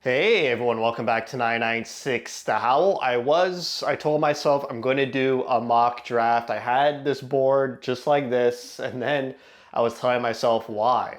Hey everyone, welcome back to 996 The Howl. I told myself I'm going to do a mock draft. I had this board just like this, and then I was telling myself why.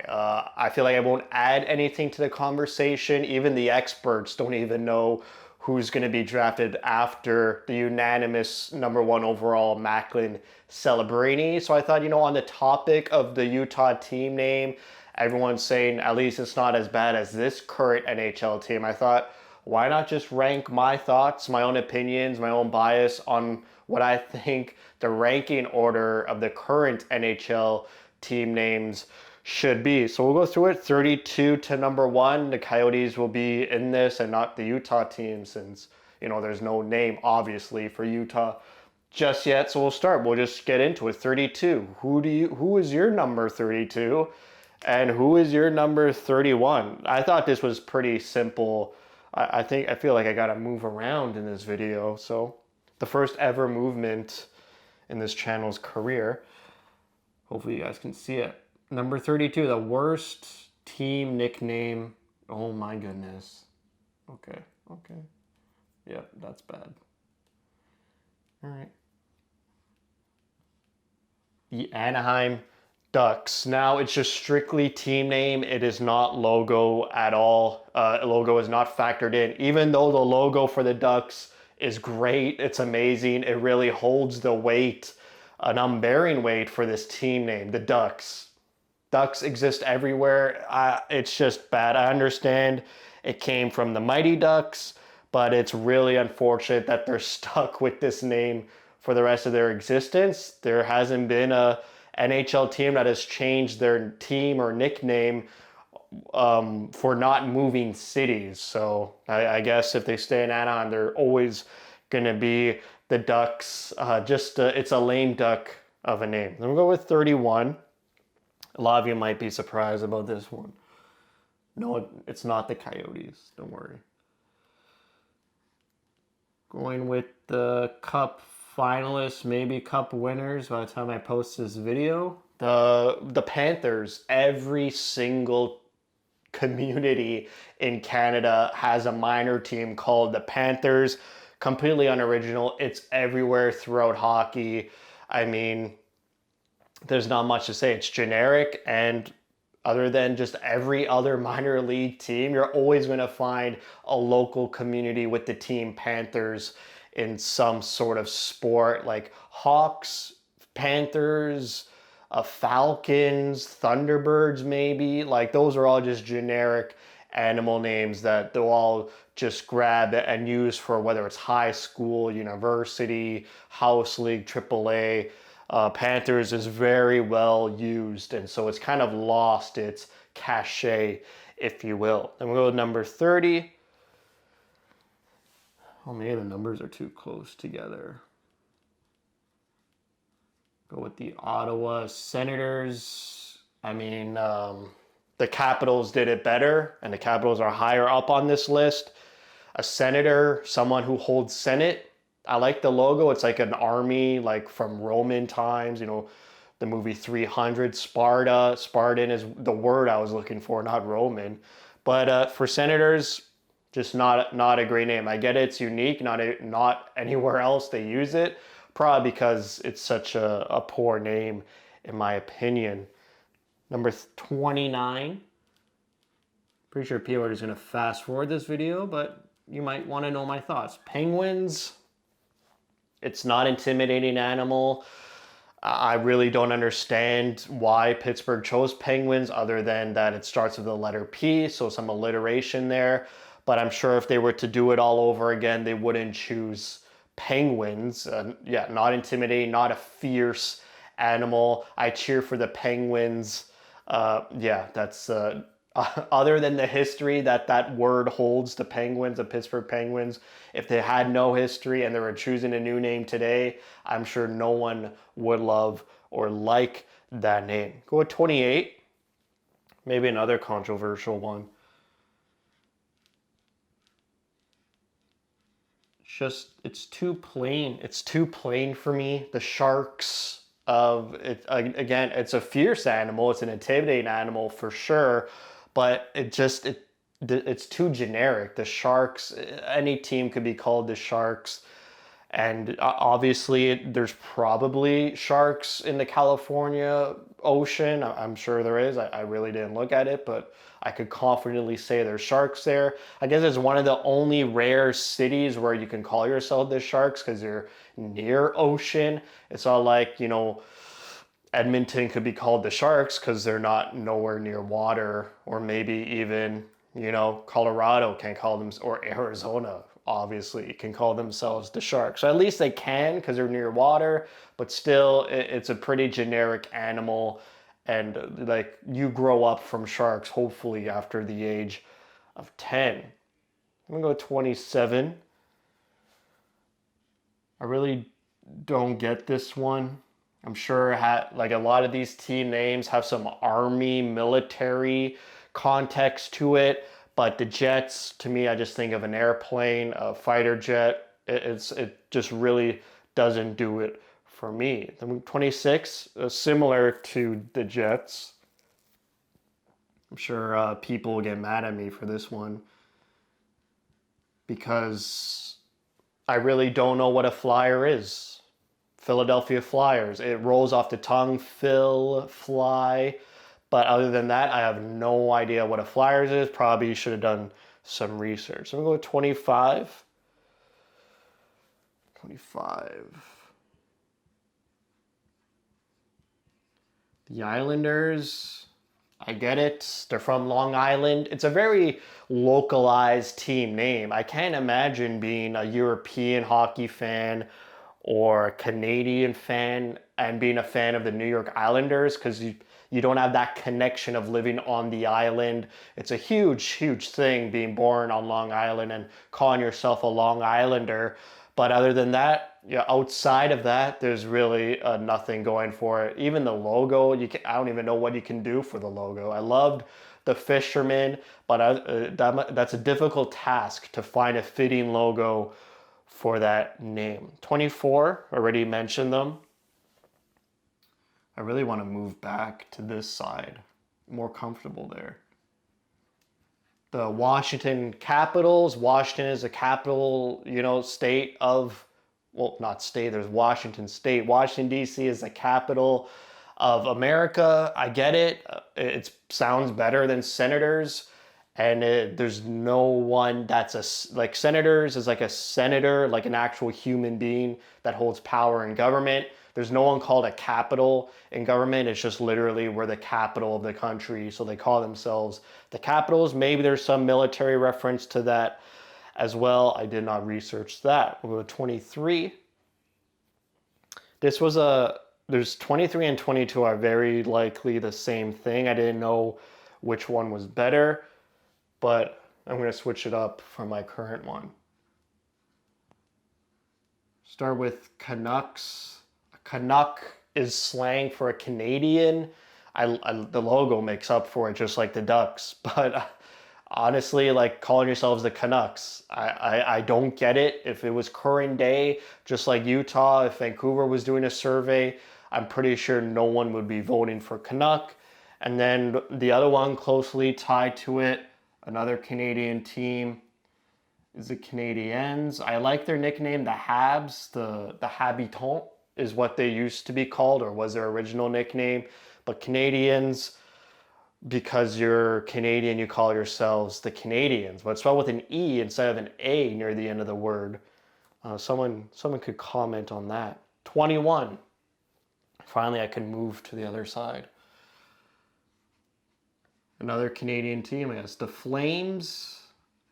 I feel like I won't add anything to the conversation. Even the experts don't even know who's going to be drafted after the unanimous number one overall Macklin Celebrini. So I thought, on the topic of the Utah team name, everyone's saying at least it's not as bad as this current NHL team. I thought, why not just rank my thoughts, my own opinions, my own bias on what I think the ranking order of the current NHL team names should be. So we'll go through it 32 to number one. The Coyotes will be in this and not the Utah team since, there's no name obviously for Utah just yet. So we'll start. We'll just get into it. 32. Who is your number 32? And who is your number 31? I thought this was pretty simple. I feel like I gotta move around in this video. So the first ever movement in this channel's career. Hopefully you guys can see it. Number 32, the worst team nickname. Oh my goodness. Okay. Yeah, that's bad. All right. The Anaheim Ducks. Now it's just strictly team name. It is not logo at all. Logo is not factored in. Even though the logo for the Ducks is great, it's amazing. It really holds the weight, an unbearing weight for this team name, the Ducks. Ducks exist everywhere. It's just bad. I understand it came from the Mighty Ducks, but it's really unfortunate that they're stuck with this name for the rest of their existence. There hasn't been a NHL team that has changed their team or nickname for not moving cities. So I guess if they stay in Anaheim, they're always going to be the Ducks. It's a lame duck of a name. Then we'll go with 31. A lot of you might be surprised about this one. No, it's not the Coyotes. Don't worry. Going with the Cup finalists, maybe Cup winners by the time I post this video. The Panthers. Every single community in Canada has a minor team called the Panthers. Completely unoriginal. It's everywhere throughout hockey. I mean, there's not much to say. It's generic, and other than just every other minor league team, you're always going to find a local community with the team Panthers in some sort of sport, like Hawks, Panthers, Falcons, Thunderbirds maybe. Like those are all just generic animal names that they'll all just grab and use for whether it's high school, university, house league, AAA. Panthers is very well used, and so it's kind of lost its cachet, if you will. Then we'll go to number 30. Oh, maybe the numbers are too close together. Go with the Ottawa Senators. I mean, the Capitals did it better, and the Capitals are higher up on this list. A senator, someone who holds Senate. I like the logo. It's like an army, like from Roman times, the movie 300, Sparta. Spartan is the word I was looking for, not Roman. But for Senators, just not a great name. I get it's unique, not anywhere else they use it, probably because it's such a poor name, in my opinion. Number 29. Pretty sure people are just going to fast forward this video, but you might want to know my thoughts. Penguins. It's not intimidating animal. I really don't understand why Pittsburgh chose Penguins other than that it starts with the letter P, so some alliteration there. But I'm sure if they were to do it all over again, they wouldn't choose Penguins. Not intimidating, not a fierce animal. I cheer for the Penguins. That's other than the history that word holds, the Penguins, the Pittsburgh Penguins. If they had no history and they were choosing a new name today, I'm sure no one would love or like that name. Go with 28. Maybe another controversial one. It's too plain. It's too plain for me. The Sharks of it, again, it's a fierce animal. It's an intimidating animal for sure, but it's too generic. The Sharks, any team could be called the Sharks. And obviously, there's probably sharks in the California Ocean. I'm sure there is. I really didn't look at it, but I could confidently say there's sharks there. I guess it's one of the only rare cities where you can call yourself the Sharks because you're near ocean. It's not like, Edmonton could be called the Sharks because they're not nowhere near water, or maybe even, Colorado can call them, or Arizona obviously can call themselves the Sharks. So at least they can because they're near water, but still it's a pretty generic animal. And like you grow up from sharks, hopefully after the age of 10. I'm gonna go 27. I really don't get this one. I'm sure like a lot of these team names have some army military context to it, but the Jets, to me, I just think of an airplane, a fighter jet. It just really doesn't do it for me. Number 26, similar to the Jets. I'm sure people will get mad at me for this one because I really don't know what a Flyer is. Philadelphia Flyers. It rolls off the tongue, Phil, fly. But other than that, I have no idea what a Flyers is. Probably should have done some research. So I'm going to go 25. 25. The Islanders. I get it. They're from Long Island. It's a very localized team name. I can't imagine being a European hockey fan or a Canadian fan and being a fan of the New York Islanders because you don't have that connection of living on the island. It's a huge thing being born on Long Island and calling yourself a Long Islander. But other than that, outside of that, there's really nothing going for it. Even the logo, I don't even know what you can do for the logo. I loved the fisherman, but that's a difficult task to find a fitting logo for that name. 24, already mentioned them. I really want to move back to this side. More comfortable there. The Washington Capitals. Washington is a capital, state of, well, not state, there's Washington State. Washington, D.C. is the capital of America. I get it. It sounds better than Senators. And there's no one that's like Senators is like a senator, like an actual human being that holds power in government. There's no one called a capital in government. It's just literally we're the capital of the country. So they call themselves the Capitals. Maybe there's some military reference to that as well. I did not research that. We'll go to 23. There's 23 and 22 are very likely the same thing. I didn't know which one was better, but I'm going to switch it up for my current one. Start with Canucks. Canuck is slang for a Canadian. The logo makes up for it, just like the Ducks. But honestly, like calling yourselves the Canucks, I don't get it. If it was current day, just like Utah, if Vancouver was doing a survey, I'm pretty sure no one would be voting for Canuck. And then the other one closely tied to it, another Canadian team, is the Canadiens. I like their nickname, the Habs, the Habitants is what they used to be called, or was their original nickname. But Canadians, because you're Canadian, you call yourselves the Canadians, but it's spelled with an E instead of an A near the end of the word. Someone could comment on that. 21. Finally, I can move to the other side. Another Canadian team, I guess. The Flames.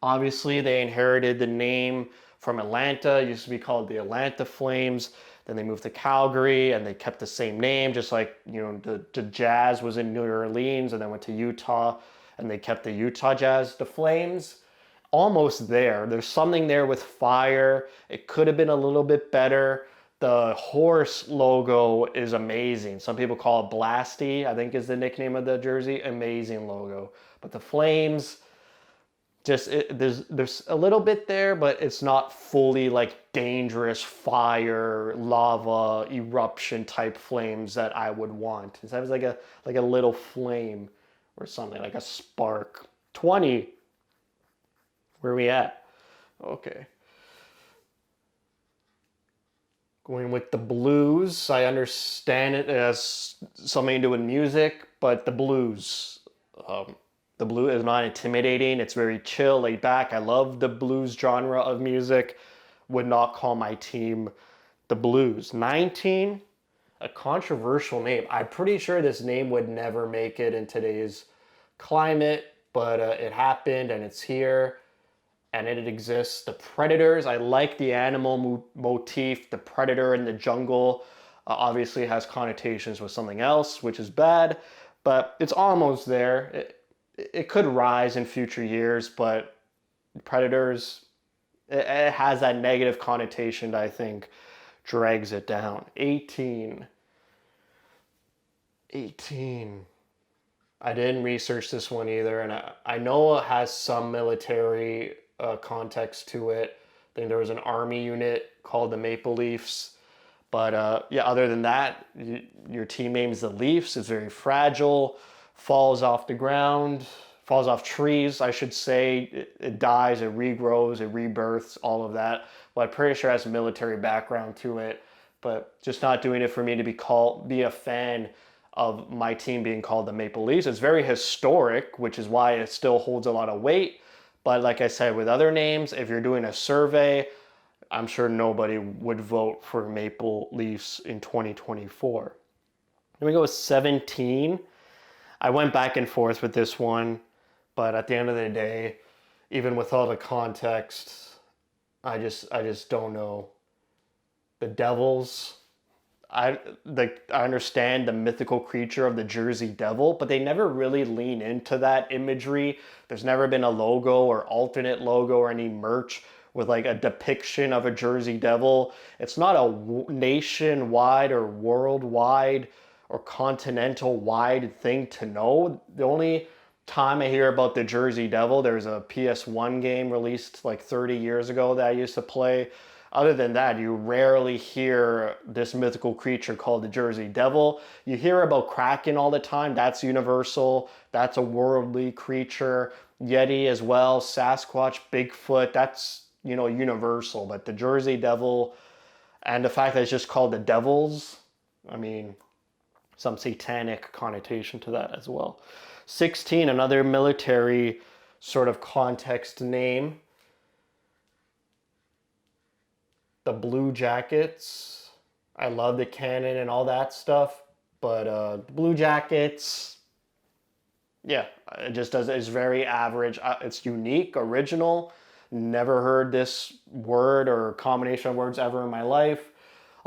Obviously, they inherited the name from Atlanta. It used to be called the Atlanta Flames. Then they moved to Calgary and they kept the same name, just like, the Jazz was in New Orleans and then went to Utah and they kept the Utah Jazz. The Flames, almost there. There's something there with fire. It could have been a little bit better. The horse logo is amazing. Some people call it Blasty, I think is the nickname of the jersey. Amazing logo. But the Flames, there's a little bit there, but it's not fully like dangerous fire, lava, eruption type flames that I would want. It sounds like a little flame or something, like a spark. 20. Where are we at? Okay. Going with the blues. I understand it as something to do with music, but the blues. Um, the blues is not intimidating. It's very chill, laid back. I love the blues genre of music. Would not call my team the blues. 19, a controversial name. I'm pretty sure this name would never make it in today's climate, but it happened and it's here and it exists. The Predators, I like the animal motif. The Predator in the jungle obviously has connotations with something else, which is bad, but it's almost there. It could rise in future years, but Predators, it has that negative connotation that I think drags it down. 18. 18. I didn't research this one either, and I know it has some military context to it. I think there was an army unit called the Maple Leafs. But yeah, other than that, your team name is the Leafs. It's very fragile, falls off the ground, falls off trees, I should say. It dies, it regrows, it rebirths, all of that. But I'm pretty sure it has a military background to it. But just not doing it for me to be a fan of my team being called the Maple Leafs. It's very historic, which is why it still holds a lot of weight. But like I said, with other names, if you're doing a survey, I'm sure nobody would vote for Maple Leafs in 2024. Then we go with 17. I went back and forth with this one, but at the end of the day, even with all the context, I just don't know. The Devils, I understand the mythical creature of the Jersey Devil, but they never really lean into that imagery. There's never been a logo or alternate logo or any merch with like a depiction of a Jersey Devil. It's not a nationwide or worldwide or continental wide thing to know. The only time I hear about the Jersey Devil, there's a PS1 game released like 30 years ago that I used to play. Other than that, you rarely hear this mythical creature called the Jersey Devil. You hear about Kraken all the time. That's universal. That's a worldly creature. Yeti as well, Sasquatch, Bigfoot, that's, universal. But the Jersey Devil and the fact that it's just called the Devils, I mean, some satanic connotation to that as well. 16, another military sort of context name. The Blue Jackets. I love the cannon and all that stuff, but the Blue Jackets, yeah, it just does. It's very average. It's unique, original. Never heard this word or combination of words ever in my life.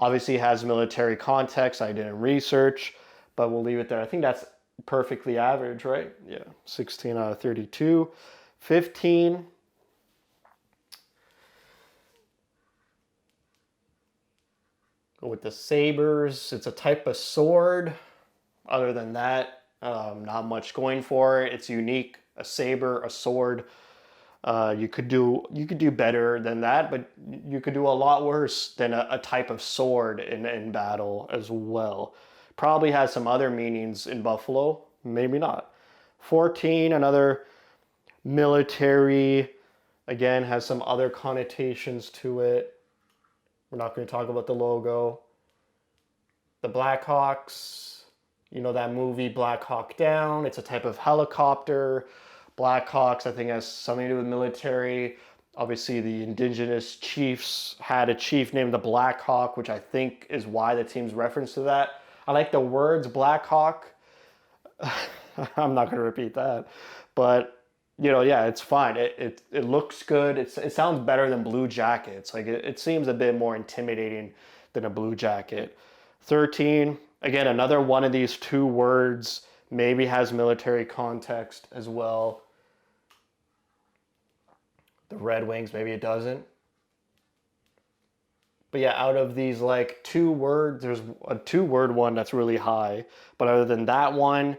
Obviously has military context. I didn't research, but we'll leave it there. I think that's perfectly average, right? Yeah, 16 out of 32. 15. Go with the Sabres. It's a type of sword. Other than that, not much going for it. It's unique. A saber, a sword. You could do better than that, but you could do a lot worse than a type of sword in battle as well. Probably has some other meanings in Buffalo. Maybe not. 14, another military. Again, has some other connotations to it. We're not going to talk about the logo. The Blackhawks, that movie Black Hawk Down. It's a type of helicopter. Blackhawks, I think, has something to do with military. Obviously, the indigenous chiefs had a chief named the Black Hawk, which I think is why the team's reference to that. I like the words Black Hawk. I'm not going to repeat that. But yeah, it's fine. It looks good. It sounds better than Blue Jackets. Like it seems a bit more intimidating than a Blue Jacket. 13, again, another one of these two words maybe has military context as well. The Red Wings, maybe it doesn't. But yeah, out of these like two words, there's a two-word one that's really high. But other than that one,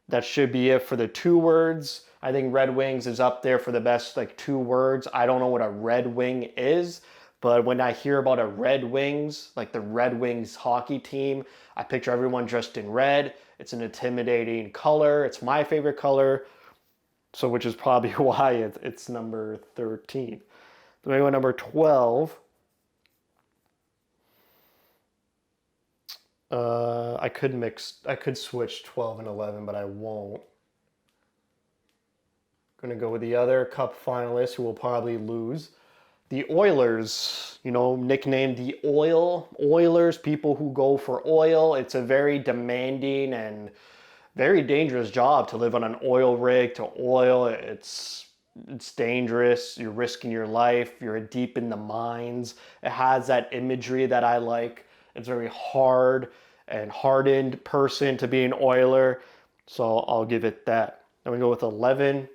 that should be it for the two words. I think Red Wings is up there for the best like two words. I don't know what a Red Wing is, but when I hear about a Red Wings, like the Red Wings hockey team, I picture everyone dressed in red. It's an intimidating color. It's my favorite color. So, which is probably why it's number 13. Then we go number 12. I could switch 12 and 11, but I won't. Going to go with the other Cup finalists who will probably lose. The Oilers, nicknamed the Oilers, people who go for oil. It's a very demanding and very dangerous job to live on an oil rig to oil. It's dangerous. You're risking your life. You're deep in the mines. It has that imagery that I like. It's very hard and hardened person to be an oiler. So I'll give it that. Then we go with 11.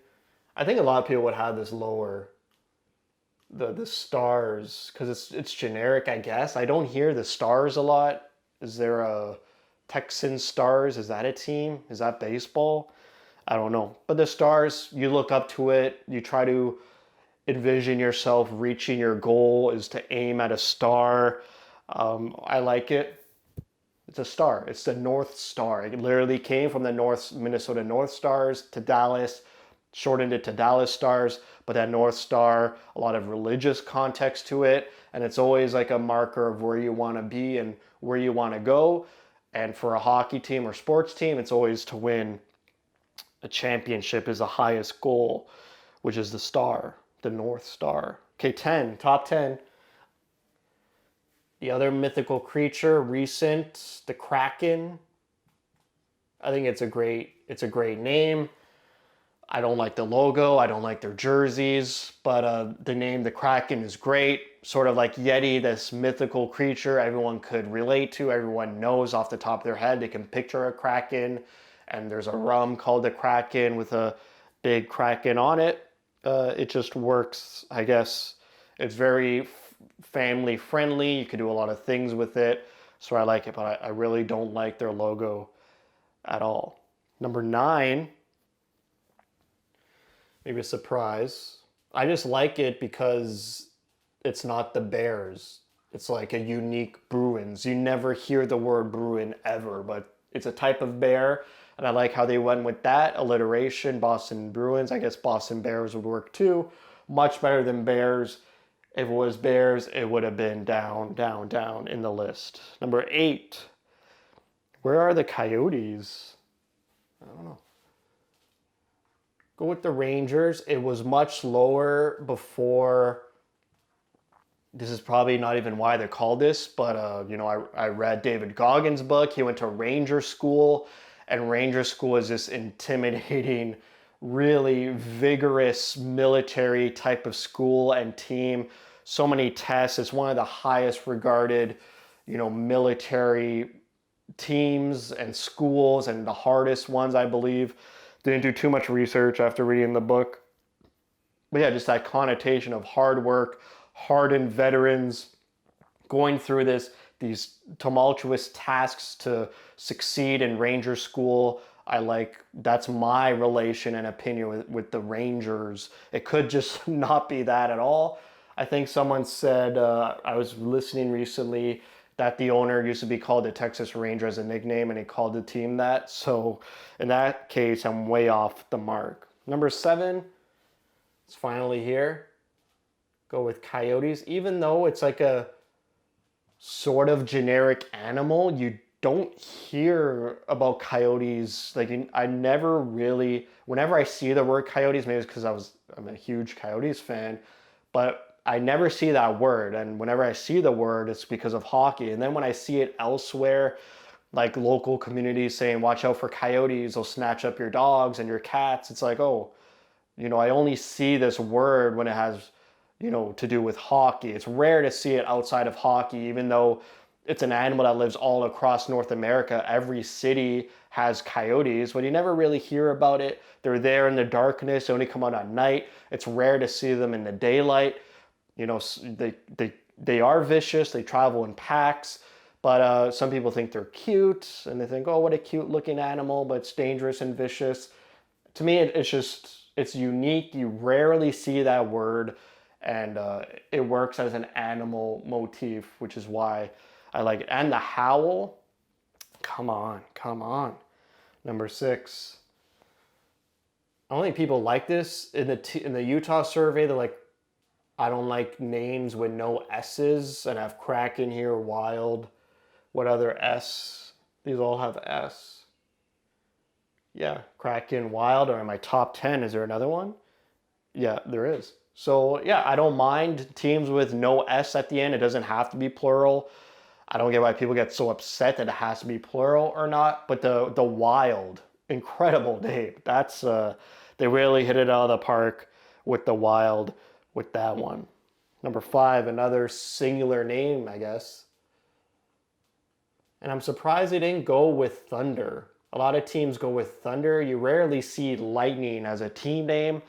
I think a lot of people would have this lower, the Stars, because it's generic, I guess. I don't hear the Stars a lot. Is there a Texans Stars? Is that a team? Is that baseball? I don't know. But the Stars, you look up to it. You try to envision yourself reaching your goal is to aim at a star. I like it. It's a star. It's the North Star. It literally came from the Minnesota North Stars to Dallas, shortened it to Dallas Stars, but that North Star, a lot of religious context to it, and it's always like a marker of where you want to be and where you want to go. And for a hockey team or sports team, it's always to win a championship is the highest goal, which is the star, the North Star. Okay, 10, top 10. The other mythical creature, recent, the Kraken. I think it's a great name. I don't like the logo. I don't like their jerseys, but the name, the Kraken, is great. Sort of like Yeti, this mythical creature everyone could relate to. Everyone knows off the top of their head. They can picture a Kraken, and there's a rum called the Kraken with a big Kraken on it. It just works, I guess. It's very family friendly. You could do a lot of things with it. So I like it, but I really don't like their logo at all. Number 9. Maybe a surprise. I just like it because it's not the Bears. It's like a unique Bruins. You never hear the word Bruin ever, but it's a type of bear. And I like how they went with that alliteration, Boston Bruins. I guess Boston Bears would work too. Much better than Bears. If it was Bears, it would have been down, down, down in the list. Number 8. Where are the Coyotes? I don't know. Go with the Rangers. It was much lower before. This is probably not even why they're called this, but I read David Goggins' book. He went to Ranger School, and Ranger School is this intimidating, really vigorous military type of school and team. So many tests. It's one of the highest regarded, military teams and schools, and the hardest ones, I believe. Didn't do too much research after reading the book. But yeah, just that connotation of hard work, hardened veterans going through these tumultuous tasks to succeed in Ranger School. That's my relation and opinion with the Rangers. It could just not be that at all. I think someone said, I was listening recently, that the owner used to be called the Texas Ranger as a nickname, and he called the team that. So in that case, I'm way off the mark. Number 7, it's finally here. Go with Coyotes. Even though it's like a sort of generic animal, you don't hear about coyotes. I never really, whenever I see the word coyotes, maybe it's because I'm a huge Coyotes fan, but I never see that word, and whenever I see the word, it's because of hockey. And then when I see it elsewhere, like local communities saying, watch out for coyotes, they'll snatch up your dogs and your cats. It's like, oh, I only see this word when it has, to do with hockey. It's rare to see it outside of hockey, even though it's an animal that lives all across North America. Every city has coyotes, but you never really hear about it. They're there in the darkness. They only come out at night. It's rare to see them in the daylight. They are vicious. They travel in packs, but some people think they're cute, and they think, oh, what a cute looking animal, but it's dangerous and vicious. To me, it's unique. You rarely see that word, and it works as an animal motif, which is why I like it. And the Howl, come on. Number 6. I don't think people like this in the Utah survey. They're like, I don't like names with no S's, and I have Kraken here, Wild. What other S? These all have S. Yeah, Kraken, Wild are in my top 10. Is there another one? Yeah, there is. So yeah, I don't mind teams with no S at the end. It doesn't have to be plural. I don't get why people get so upset that it has to be plural or not. But the Wild, incredible name. That's they really hit it out of the park with the Wild with that one. Number 5, another singular name, I guess. And I'm surprised they didn't go with Thunder. A lot of teams go with Thunder. You rarely see Lightning as a team name.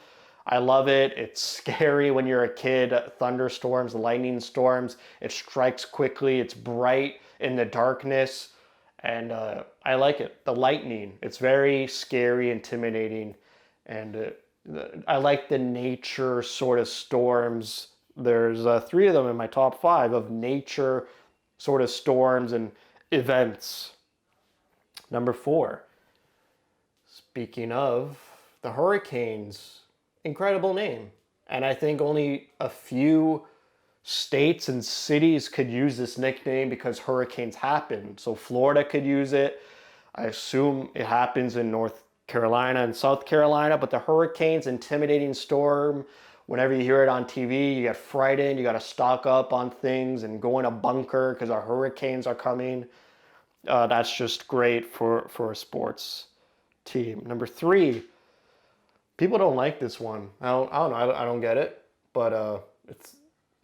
I love it. It's scary when you're a kid. Thunderstorms, lightning storms. It strikes quickly. It's bright in the darkness. And I like it. The lightning. It's very scary, intimidating. And I like the nature sort of storms. There's 3 of them in my top 5 of nature sort of storms and events. Number 4. Speaking of the Hurricanes. Incredible name. And I think only a few states and cities could use this nickname because hurricanes happen. So Florida could use it. I assume it happens in North Carolina and South Carolina, but the Hurricanes, intimidating storm. Whenever you hear it on TV, you get frightened. You got to stock up on things and go in a bunker because our hurricanes are coming. That's just great for a sports team. Number 3. People don't like this one. I don't know. I don't get it, but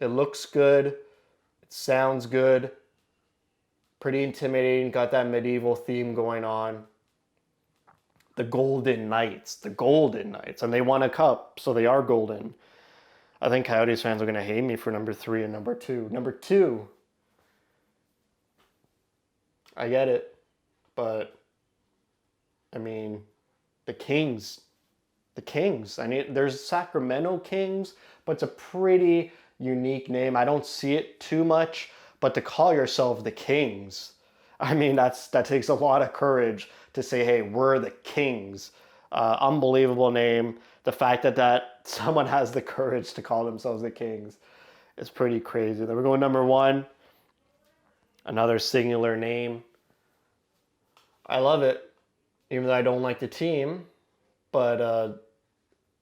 it looks good. It sounds good. Pretty intimidating. Got that medieval theme going on. The Golden Knights, and they won a cup, so they are golden. I think Coyotes fans are gonna hate me for number 3 and number 2. Number 2, I get it, but I mean, the Kings. The Kings. I mean, there's Sacramento Kings, but it's a pretty unique name. I don't see it too much, but to call yourself the Kings, I mean, that takes a lot of courage to say, hey, we're the Kings. Unbelievable name. The fact that someone has the courage to call themselves the Kings is pretty crazy. Then we're going number 1. Another singular name. I love it, even though I don't like the team, but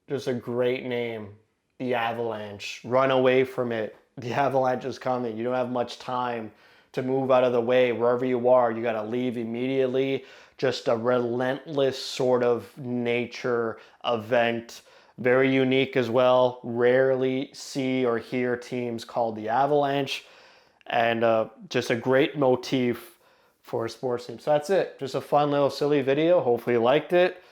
just a great name. The Avalanche. Run away from it. The Avalanche is coming. You don't have much time to move out of the way. Wherever you are, you got to leave immediately. Just a relentless sort of nature event. Very unique as well. Rarely see or hear teams called the Avalanche. And just a great motif for a sports team. So that's it. Just a fun little silly video. Hopefully you liked it.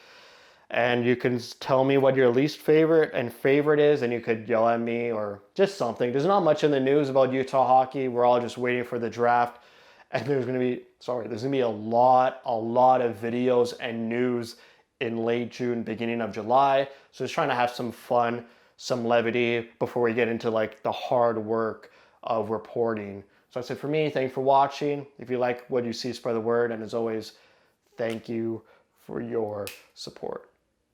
And you can tell me what your least favorite and favorite is, and you could yell at me or just something. There's not much in the news about Utah hockey. We're all just waiting for the draft. And there's gonna be a lot of videos and news in late June, beginning of July. So just trying to have some fun, some levity before we get into like the hard work of reporting. So that's it for me. Thank you for watching. If you like what you see, spread the word. And as always, thank you for your support.